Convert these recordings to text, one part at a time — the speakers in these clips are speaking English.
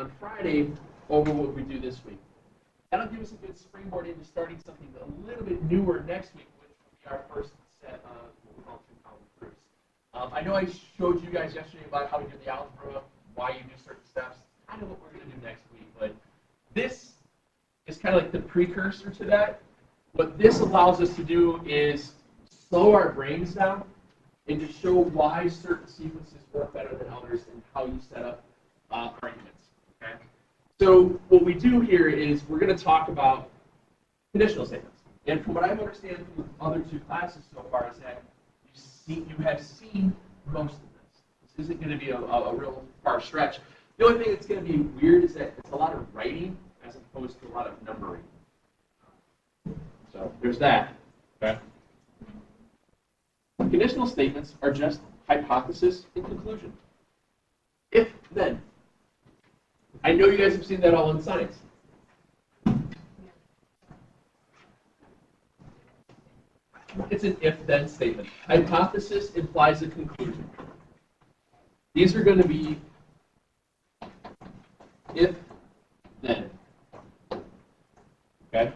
on Friday over what we do this week. That'll give us a good springboard into starting something a little bit newer next week, which will be our first set of what we call two-column proofs. I know I showed you guys yesterday about how we do the algebra, why you do certain steps, kind of what we're going to do next week. But this is kind of like the precursor to that. What this allows us to do is slow our brains down and to show why certain sequences work better than others and how you set up arguments. Okay? So what we do here is we're going to talk about conditional statements. And from what I understand from the other two classes so far is that you have seen most of this. This isn't going to be a real far stretch. The only thing that's going to be weird is that it's a lot of writing as opposed to a lot of numbering. So there's that. Okay. Conditional statements are just hypothesis and conclusion. If, then. I know you guys have seen that all in science. It's an if-then statement. Hypothesis implies a conclusion. These are going to be if-then. Okay?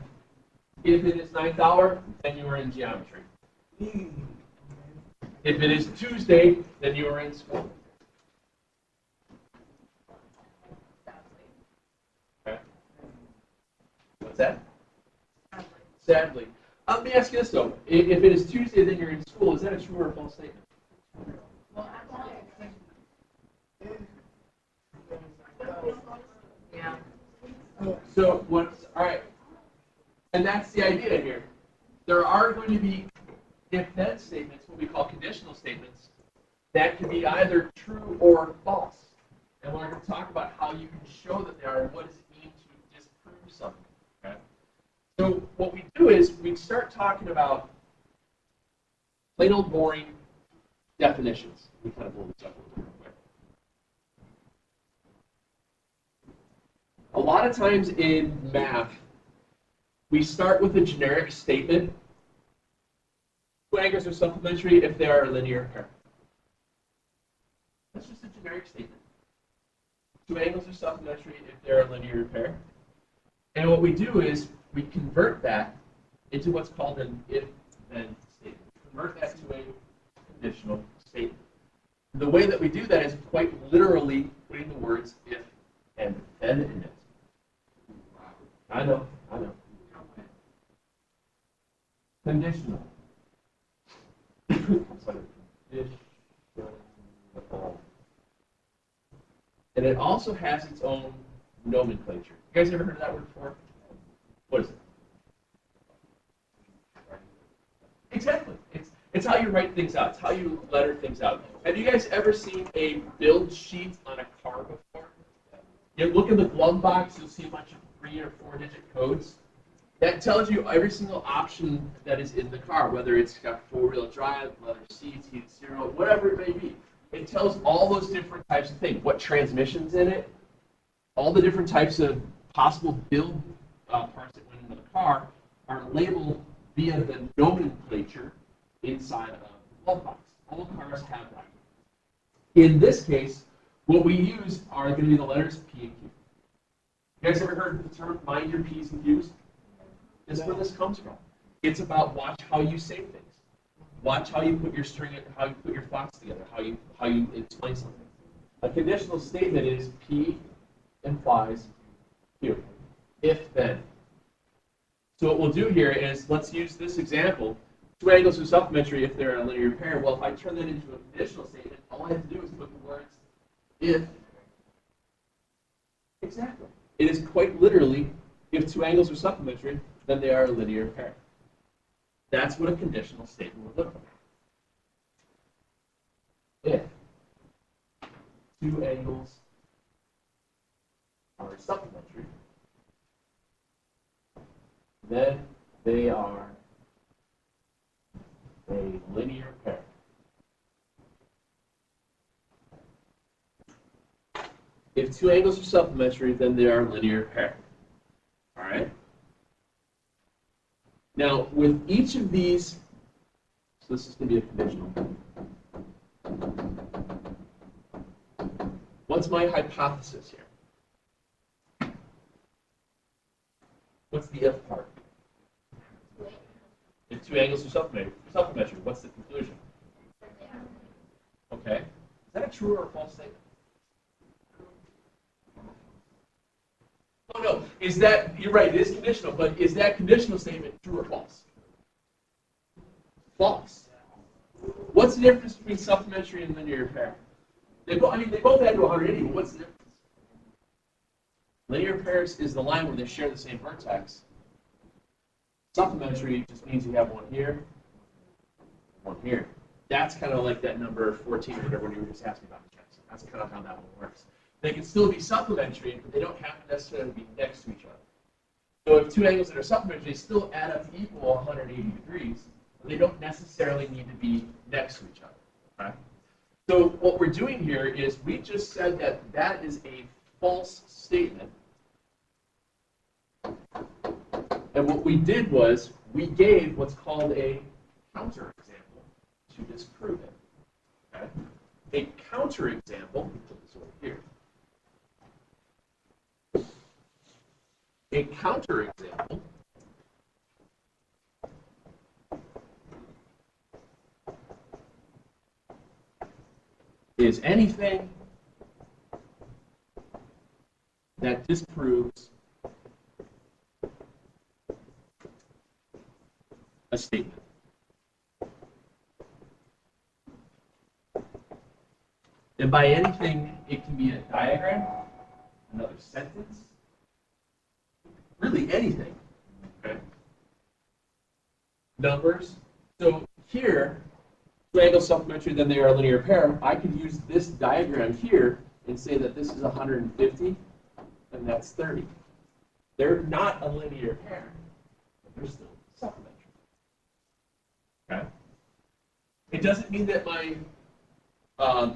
If it is 9th hour, then you are in geometry. If it is Tuesday, then you are in school. Okay? What's that? Sadly. Let me ask you this though. If it is Tuesday, then you're in school. Is that a true or a false statement? Yeah. So what's all right? And that's the idea here. There are going to be if-then statements, what we call conditional statements, that can be either true or false. And we're going to talk about how you can show that they are and what does it mean to disprove something. Okay? So what we do is we start talking about plain old boring definitions. We kind of blow this up a little bit. A lot of times in math, we start with a generic statement. Two angles are supplementary if they are a linear pair. That's just a generic statement. Two angles are supplementary if they're a linear pair. And what we do is we convert that into what's called an if-then statement. Convert that to a conditional statement. The way that we do that is quite literally putting the words if and then in it. I know. Conditional. And it also has its own nomenclature. You guys ever heard of that word before? What is it? Exactly. It's how you write things out. It's how you letter things out. Have you guys ever seen a build sheet on a car before? You look in the glove box, you'll see a bunch of 3 or 4 digit codes. That tells you every single option that is in the car, whether it's got 4-wheel drive, leather seats, heated steering wheel, whatever it may be. It tells all those different types of things, what transmission's in it, all the different types of possible build parts that went into the car are labeled via the nomenclature inside of the glove box. All cars have that. In this case, what we use are going to be the letters P and Q. You guys ever heard the term mind your P's and Q's? That's where this comes from. It's about watch how you say things. Watch how you put your how you put your thoughts together, how you explain something. A conditional statement is P implies Q. If then. So what we'll do here is let's use this example. Two angles are supplementary if they're a linear pair. Well, if I turn that into a conditional statement, all I have to do is put the words if. Exactly. It is quite literally if two angles are supplementary, then they are a linear pair. That's what a conditional statement would look like. If two angles are supplementary, then they are a linear pair. If two angles are supplementary, then they are a linear pair. All right? Now, with each of these, so this is going to be a conditional. What's my hypothesis here? What's the if part? If two angles are supplementary, what's the conclusion? Okay. Is that a true or a false statement? Oh no. Is that, you're right, it is conditional, but is that conditional statement true or false? False. What's the difference between supplementary and linear pair? They both add to 180, but what's the difference? Linear pairs is the line where they share the same vertex. Supplementary just means you have one here, one here. That's kind of like that number 14 or whatever you were just asking about. That's kind of how that one works. They can still be supplementary, but they don't have to necessarily be next to each other. So if two angles that are supplementary, they still add up to equal 180 degrees, but they don't necessarily need to be next to each other. Okay? So what we're doing here is we just said that that is a false statement. And what we did was we gave what's called a counter example to disprove it. Okay? A counter example, put this over here. A counter example is anything that disproves a statement. And by anything, it can be a diagram, another sentence, really anything. Okay? Numbers. So here, two angles supplementary, then they are a linear pair. I could use this diagram here and say that this is 150 and that's 30. They're not a linear pair, but they're still supplementary. Okay? It doesn't mean that my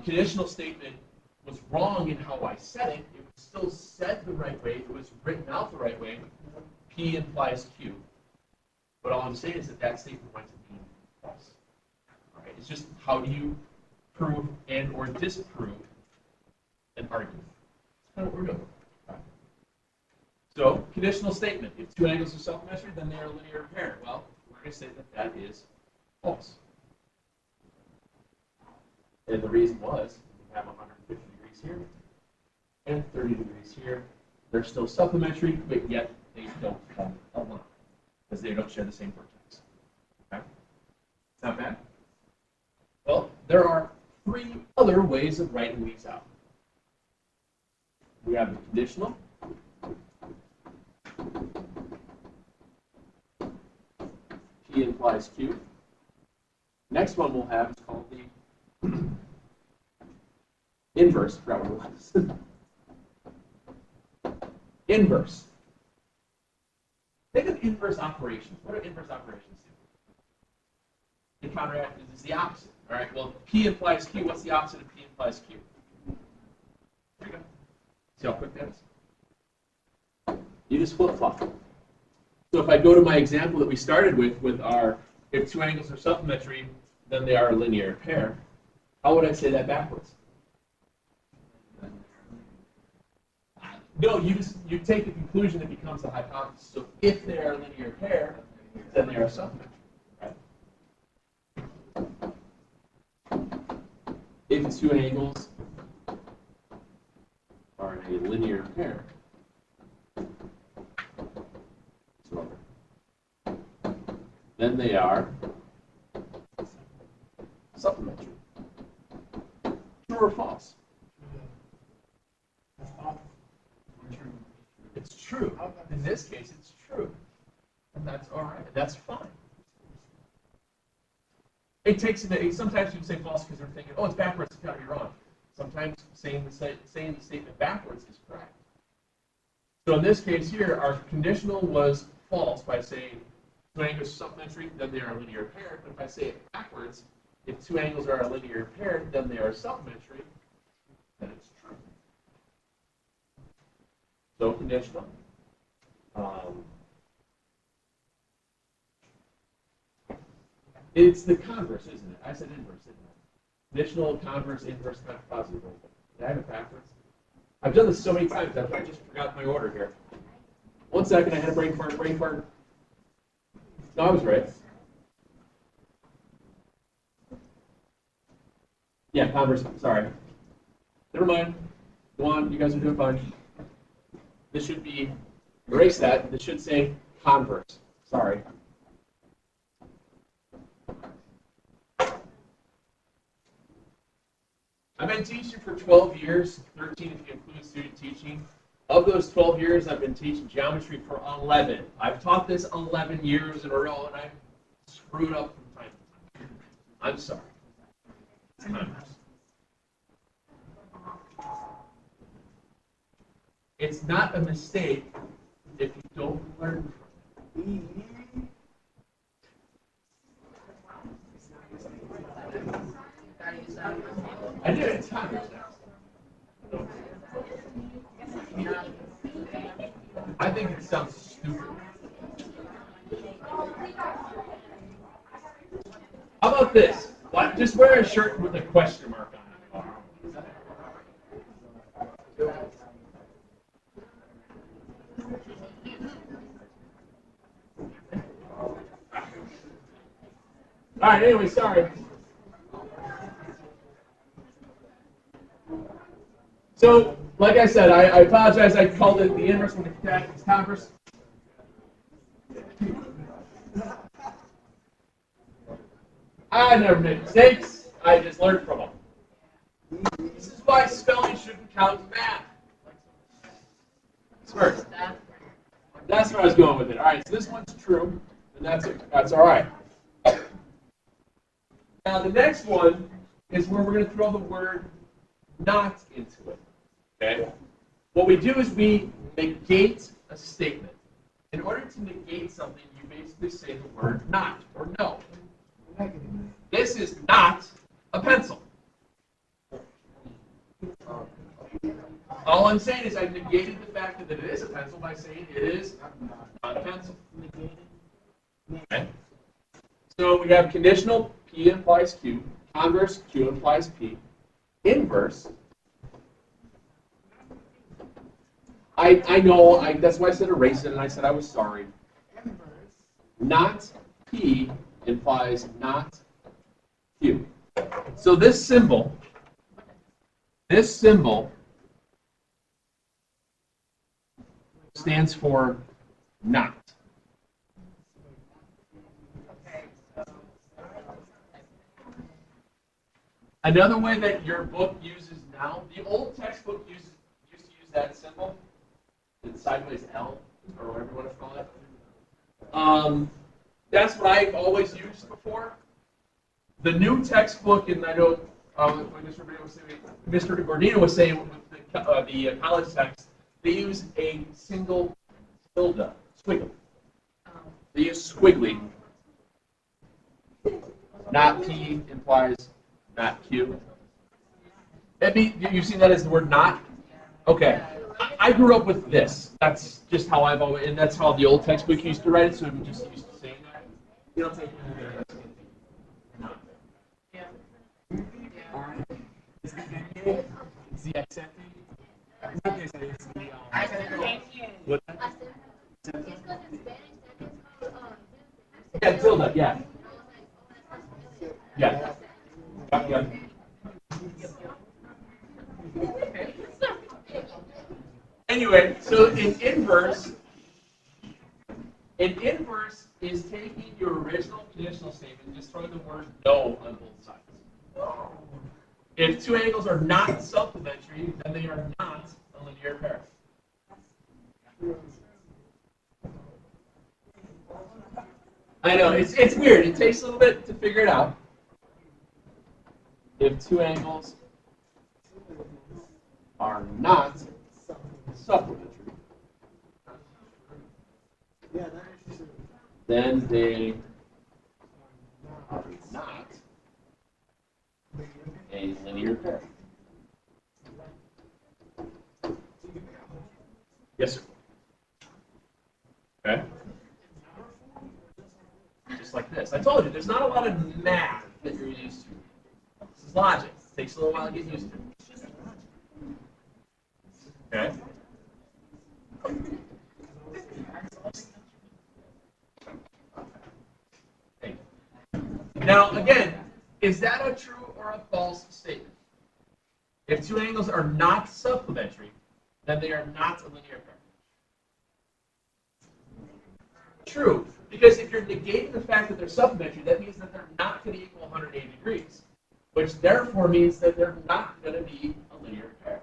conditional statement was wrong in how I said it. It was still said the right way. It was written out the right way. P implies Q. But all I'm saying is that that statement might be false. All right? It's just how do you prove and or disprove an argument. That's kind of what we're doing. Okay? So, conditional statement. If two angles are supplementary, then they are a linear pair. Well, we're going to say that that is false. And the reason was we have 150 degrees here and 30 degrees here. They're still supplementary, but yet they don't form a line because they don't share the same vertex. Okay? It's not bad. Well, there are three other ways of writing these out. We have the conditional. P implies Q. Next one we'll have is called the inverse. I forgot what it was. Inverse. Think of inverse operations. What do inverse operations do? They counteract is the opposite. All right. Well, P implies Q. What's the opposite of P implies Q? There you go. See how quick that is? You just flip flop. So if I go to my example that we started with our if two angles are supplementary, then they are a linear pair. How would I say that backwards? No, you take the conclusion that becomes the hypothesis. So if they are a linear pair, then they are supplementary. Right? If two angles are in a linear pair, then they are supplementary. True or false? It's true. In this case, it's true. And that's all right. That's fine. It takes sometimes you say false because they're thinking, oh, it's backwards, it's got to be wrong. Sometimes saying the statement backwards is correct. So in this case here, our conditional was false by saying two angles are supplementary, then they are a linear pair. But if I say it backwards, if two angles are a linear pair, then they are supplementary, then it's true. So conditional. It's the converse, isn't it? I said inverse, didn't I? Conditional, converse, inverse, positive. Did I have it backwards? I've done this so many times that I just forgot my order here. 1 second, I had a brain fart. No, I was right. Yeah, Converse, sorry. Never mind. Go on, you guys are doing fine. This should be, erase that, this should say Converse. Sorry. I've been teaching for 12 years, 13 if you include student teaching. Of those 12 years, I've been teaching geometry for 11. I've taught this 11 years in a row, and I've screwed up from time to time. I'm sorry. It's not a mistake if you don't learn from it. I did it times now. I think it sounds stupid. How about this? Why, just wear a shirt with a question mark on it. All right, anyway, sorry. So, like I said, I apologize. I called it the inverse when it's converse. I never made mistakes. I just learned from them. This is why spelling shouldn't count in math. Smart. That's where I was going with it. All right, so this one's true, and that's all right. Now the next one is where we're going to throw the word not into it. Okay? What we do is we negate a statement. In order to negate something, you basically say the word not or no. This is not a pencil. All I'm saying is I've negated the fact that it is a pencil by saying it is not a pencil. Okay? So we have conditional, P implies Q. Converse, Q implies P. Inverse, I know, that's why I said erase it, and I said I was sorry. Not P implies not Q. So this symbol stands for not. Another way that your book uses now, the old textbook used to use that symbol, the sideways L, or whatever you want to call it. That's what I've always used before. The new textbook, and I know Mr. Gordino was saying with the college text, they use a single tilde, squiggle. They use squiggly. Not P implies not Q. You've seen that as the word not? Okay. I grew up with this. That's just how I've always, and that's how the old textbook used to write it, so I'm just used to saying that. You don't take it there. Not. Yeah. All right. Is the accepting? What? Yeah, tilde, yeah. Yeah. Yeah. Anyway, so an inverse is taking your original conditional statement and just throwing the word no on both sides. If two angles are not supplementary, then they are not a linear pair. I know, it's weird. It takes a little bit to figure it out. If two angles are not supplementary, then they are not a linear pair. Yes, sir. Okay. Just like this. I told you, there's not a lot of math that you're used to. This is logic. It takes a little while to get used to. Okay. Now, again, is that a true or a false statement? If two angles are not supplementary, then they are not a linear pair. True, because if you're negating the fact that they're supplementary, that means that they're not going to equal 180 degrees, which therefore means that they're not going to be a linear pair.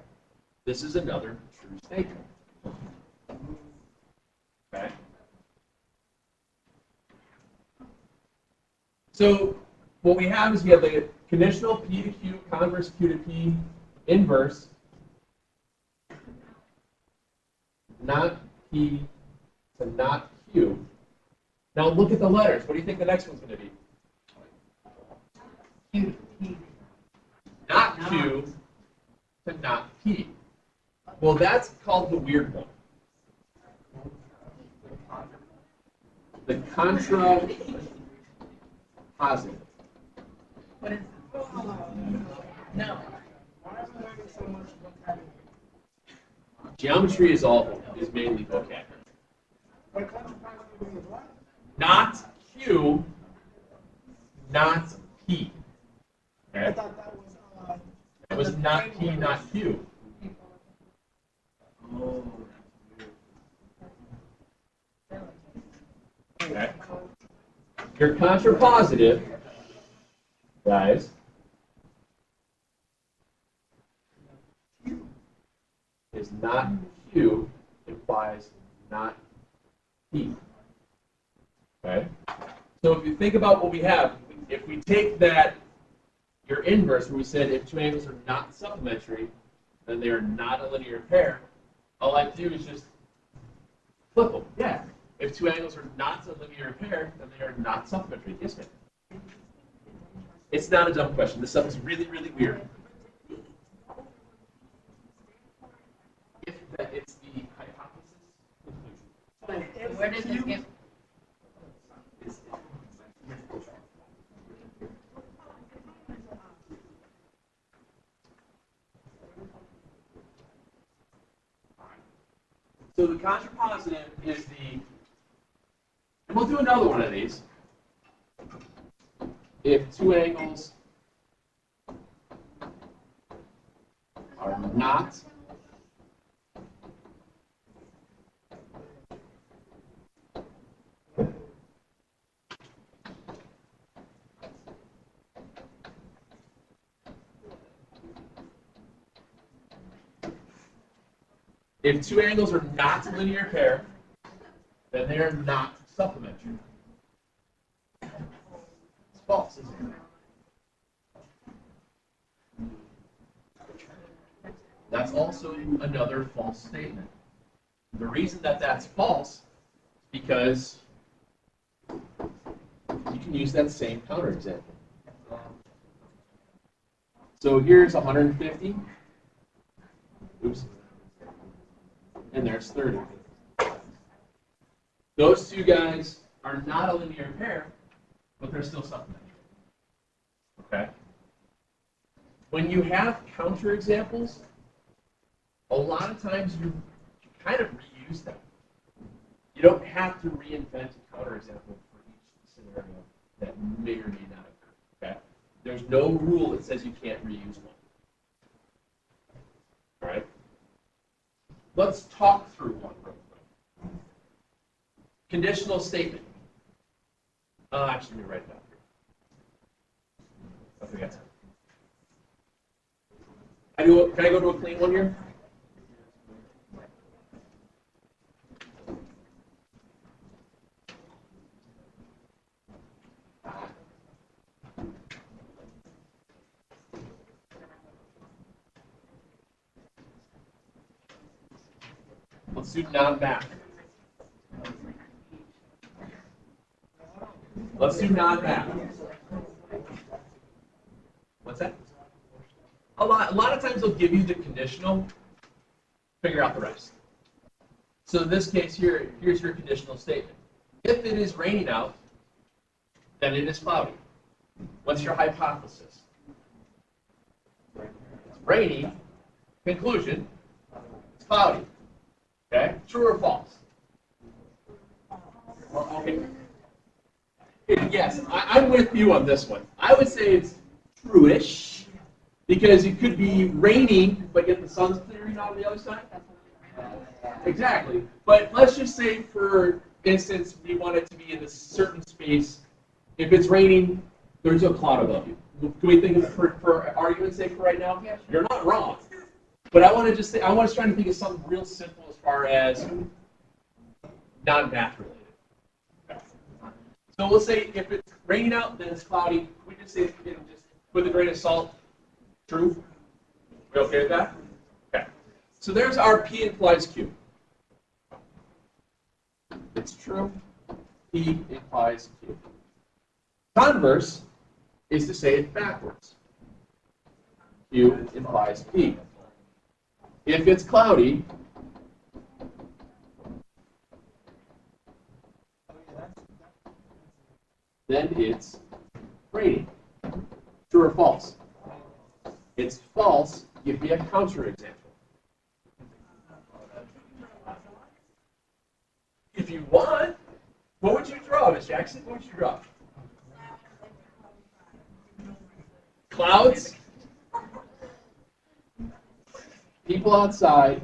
This is another true statement. Okay. So what we have is we have the conditional P to Q, converse Q to P, inverse, not P to not Q. Now look at the letters. What do you think the next one's going to be? Q, P. Not Q to not P. Well, that's called the weird one. The contra-positive. What is it? No. Geometry is mainly vocabulary. Not Q, not P. Okay? I thought that was It was not P, not Q. Okay. Your contrapositive, guys, is not Q, implies not P. Okay? So if you think about what we have, if we take that, your inverse, where we said if two angles are not supplementary, then they are not a linear pair, all I have to do is just flip them. Yeah. If two angles are not a linear pair, then they are not supplementary. Yes, ma'am. It's not a dumb question. This stuff is really, really weird. If that it's the hypothesis conclusion. Where does it get? So the contrapositive is the, and we'll do another one of these. If two angles are not if two angles are not a linear pair, then they are not supplementary. It's false, isn't it? That's also another false statement. The reason that that's false is because you can use that same counterexample. So here's 150. Oops. And there's 30. Those two guys are not a linear pair, but they're still supplementary. Okay? When you have counterexamples, a lot of times you kind of reuse them. You don't have to reinvent a counterexample for each scenario that may or may not occur. Okay? There's no rule that says you can't reuse one. All right? Let's talk through one real quick. Conditional statement. Actually, let me write it down here. I forgot. Can I go to a clean one here? Let's do non-math. Let's do non-math. What's that? A lot of times they'll give you the conditional, figure out the rest. So in this case here, here's your conditional statement. If it is raining out, then it is cloudy. What's your hypothesis? It's rainy. Conclusion, it's cloudy. Okay? True or false? Well, okay. Yes, I'm with you on this one. I would say it's true-ish because it could be raining, but yet the sun's clearing out on the other side. Exactly. But let's just say, for instance, we want it to be in a certain space. If it's raining, there's a cloud above you. Do we think, for argument's sake, for right now? Yeah, sure. You're not wrong. But I want to just say, I was trying to think of something real simple as far as non-math related. So we'll say if it's raining out, then it's cloudy. We just say, just with a grain of salt. True? We okay with that? Okay. So there's our P implies Q. It's true. P implies Q. Converse is to say it backwards. Q implies P. If it's cloudy, then it's raining. True or false? It's false. Give me a counterexample. If you want, what would you draw, Miss Jackson? What would you draw? Clouds. People outside,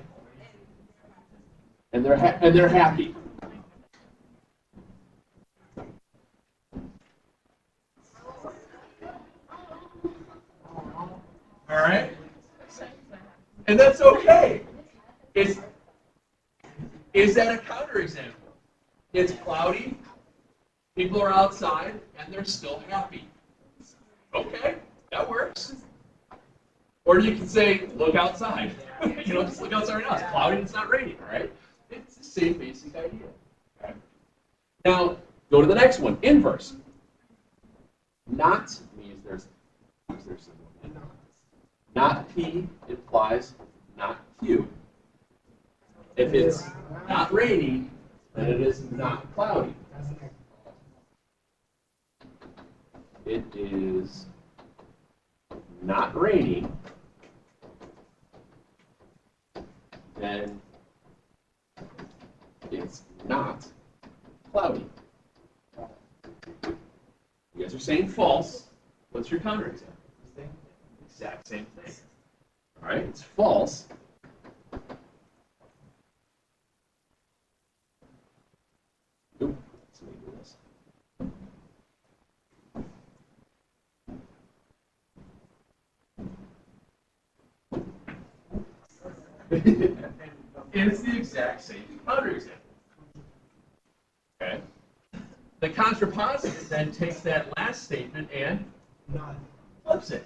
and they're happy. All right, and that's okay. Is that a counterexample? It's cloudy, people are outside, and they're still happy. Okay, that works. Or you can say, look outside. Just look outside right now. It's cloudy and it's not raining, all right? It's the same basic idea. Okay? Now, go to the next one, inverse. Not means there's symbol. Not P implies not Q. If it's not raining, then it is not cloudy. It is not raining, then it's not cloudy. You guys are saying false. What's your counterexample? Exact same thing. All right, it's false. Oop, let's do this. And it's the exact same counterexample. Okay. The contrapositive then takes that last statement and flips it.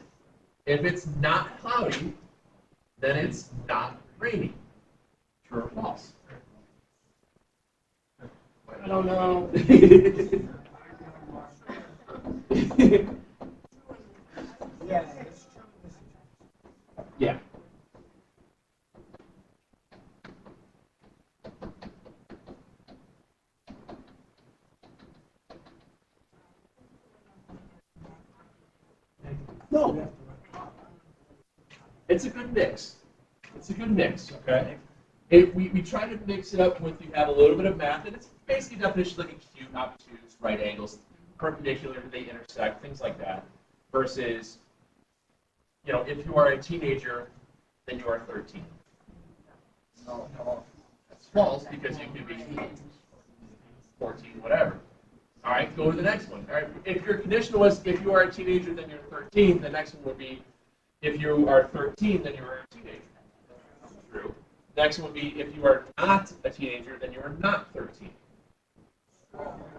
If it's not cloudy, then it's not raining. True or false? I don't know. Yeah. No. It's a good mix. It's a good mix, okay? We try to mix it up with, you have a little bit of math, and it's basically definitions like acute, obtuse, right angles, perpendicular, they intersect, things like that. Versus, if you are a teenager, then you are 13. No, that's false because you could be 14, whatever. All right, go to the next one. All right, if your condition was if you are a teenager, then you're 13, the next one would be if you are 13, then you are a teenager. True. Next one would be if you are not a teenager, then you are not 13.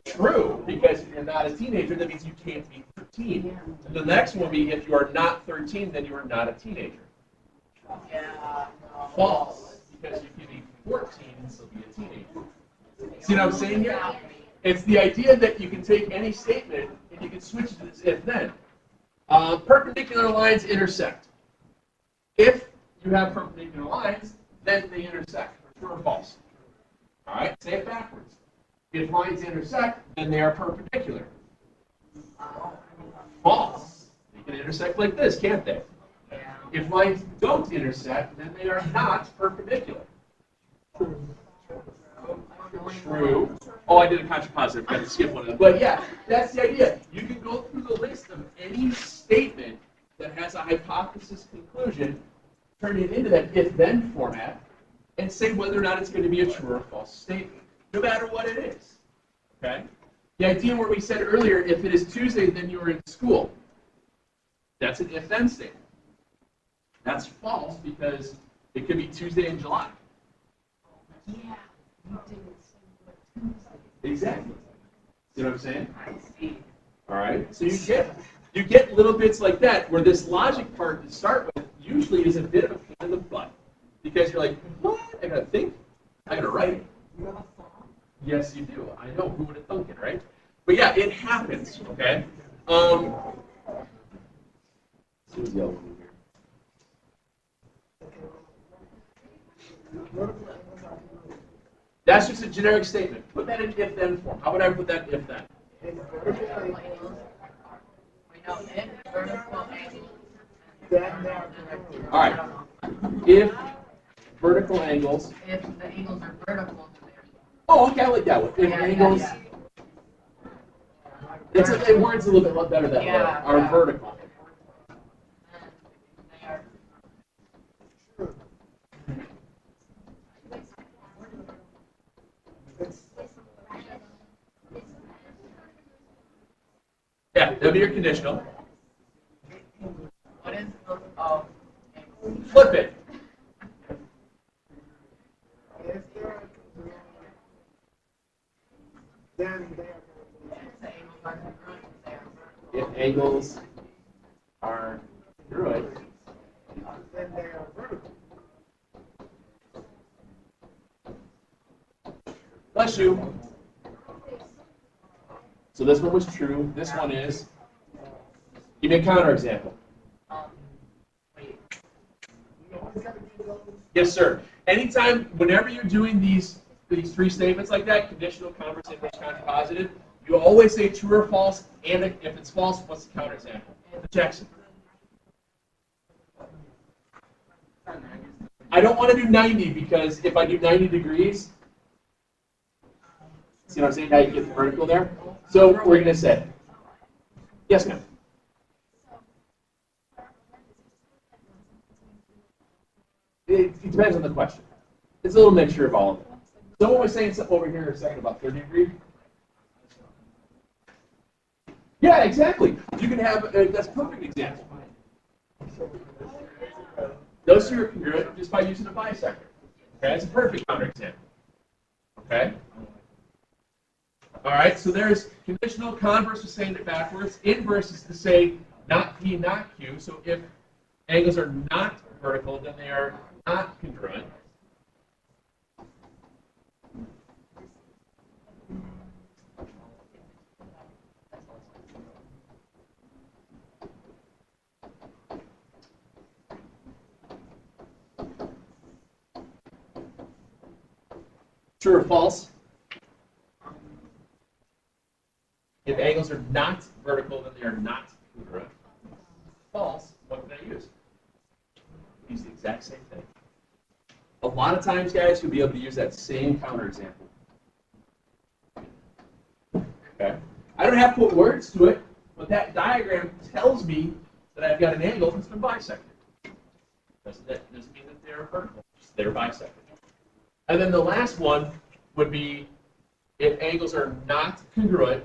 True, because if you're not a teenager, that means you can't be 13. The next one would be if you are not 13, then you are not a teenager. False, because you can be 14 and still be a teenager. See what I'm saying here? It's the idea that you can take any statement and you can switch it to this if-then. Perpendicular lines intersect. If you have perpendicular lines, then they intersect. True or false? All right, say it backwards. If lines intersect, then they are perpendicular. False. They can intersect like this, can't they? If lines don't intersect, then they are not perpendicular. True. Oh, I did a contrapositive. I got to skip one of them. But yeah, that's the idea. You can go through the list of any statement that has a hypothesis conclusion, turn it into that if-then format, and say whether or not it's going to be a true or false statement, no matter what it is. Okay? The idea where we said earlier, if it is Tuesday, then you are in school. That's an if-then statement. That's false because it could be Tuesday in July. Yeah, you didn't say what Tuesday. Exactly. You know what I'm saying? I see. All right. So you get little bits like that where this logic part to start with usually is a bit of a pain in the butt because you're like, what? I gotta think. I gotta write it. Yes, you do. I know. Who would have thunk it, right? But yeah, it happens. Okay. Who's yelling over here? That's just a generic statement. Put that in if-then form. How would I put that in if-then? All right. If vertical angles. If the angles are vertical, then they're. Oh, okay, I like that one. If angles. It words a little bit better that way. Are vertical. They are. Yeah, that'd be your conditional. What is the oh? Flip it. If angles are congruent, then they are vertical. bless you. So this one was true. This one is. Give me a counterexample. Wait. Yes, sir. Anytime, whenever you're doing these three statements like that, conditional, converse, inverse, contrapositive, you always say true or false, and if it's false, what's the counterexample? Jackson. I don't want to do 90 because if I do 90 degrees, see what I'm saying? Now you get the vertical there. So we're going to say, yes, ma'am. It depends on the question. It's a little mixture of all of it. Someone was saying something over here a second about 30 degrees. Yeah, exactly. You can have, that's a perfect example. Those two are congruent just by using a bisector. Okay, that's a perfect counterexample. Okay? All right, so there's conditional. Converse is saying it backwards. Inverse is to say not P, not Q. So if angles are not vertical, then they are not congruent. True or false? If angles are not vertical, then they are not congruent. False, what can I use? Use the exact same thing. A lot of times, guys, you'll be able to use that same counterexample. Okay? I don't have to put words to it, but that diagram tells me that I've got an angle that's been bisected. That doesn't mean that they're vertical, just they're bisected. And then the last one would be if angles are not congruent,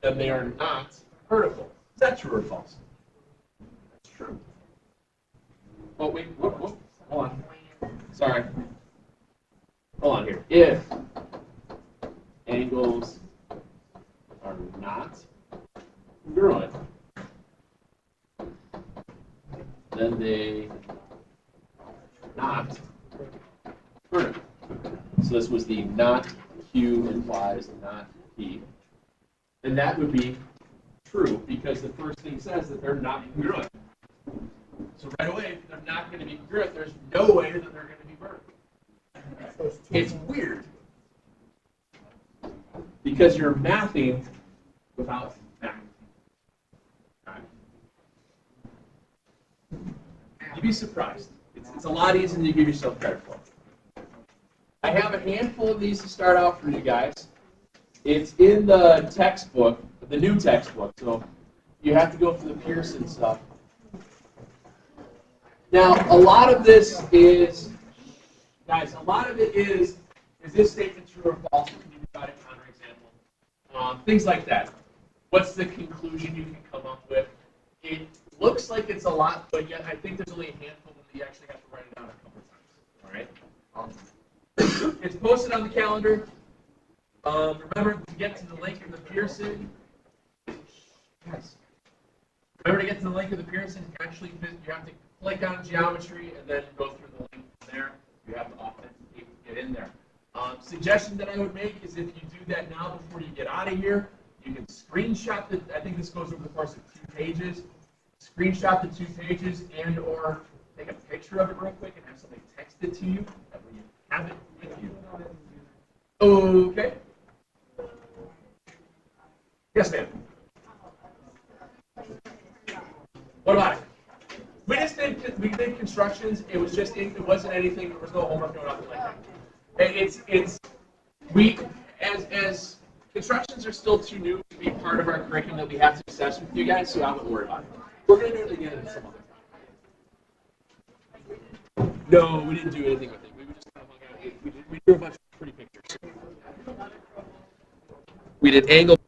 then they are not vertical. Is that true or false? That's true. Oh, wait, whoop, hold on. Sorry. Hold on here. If angles are not congruent, then they are not vertical. So this was the not Q implies not P. And that would be true because the first thing says that they're not congruent. So right away, if they're not going to be congruent, there's no way that they're going to be vertical. It's weird because you're mathing without math. Right? You'd be surprised. It's a lot easier than you give yourself credit for. I have a handful of these to start out for you guys. It's in the textbook, the new textbook, so you have to go for the Pearson stuff. Now, a lot of this is, guys, a lot of it is this statement true or false? Can you provide a counterexample? Things like that. What's the conclusion you can come up with? It looks like it's a lot, but yet I think there's only a handful that you actually have to write it down a couple of times. All right? It's posted on the calendar. Remember to get to the link of the Pearson. Yes. Remember to get to the link of the Pearson. You have to click on geometry and then go through the link from there. You have to authenticate to get in there. Suggestion that I would make is if you do that now before you get out of here, you can screenshot the. I think this goes over the course of 2 pages. Screenshot the 2 pages and or take a picture of it real quick and have somebody text it to you. That way you have it with you. Okay. Yes, ma'am. What about it? We did constructions. It was just it wasn't anything. There was no homework, no nothing like that. As constructions are still too new to be part of our curriculum that we have to assess with you guys, so I wouldn't worry about it. We're gonna do it again in some other time. No, we didn't do anything with it. We just kind of hung out. We drew a bunch of pretty pictures. We did angle.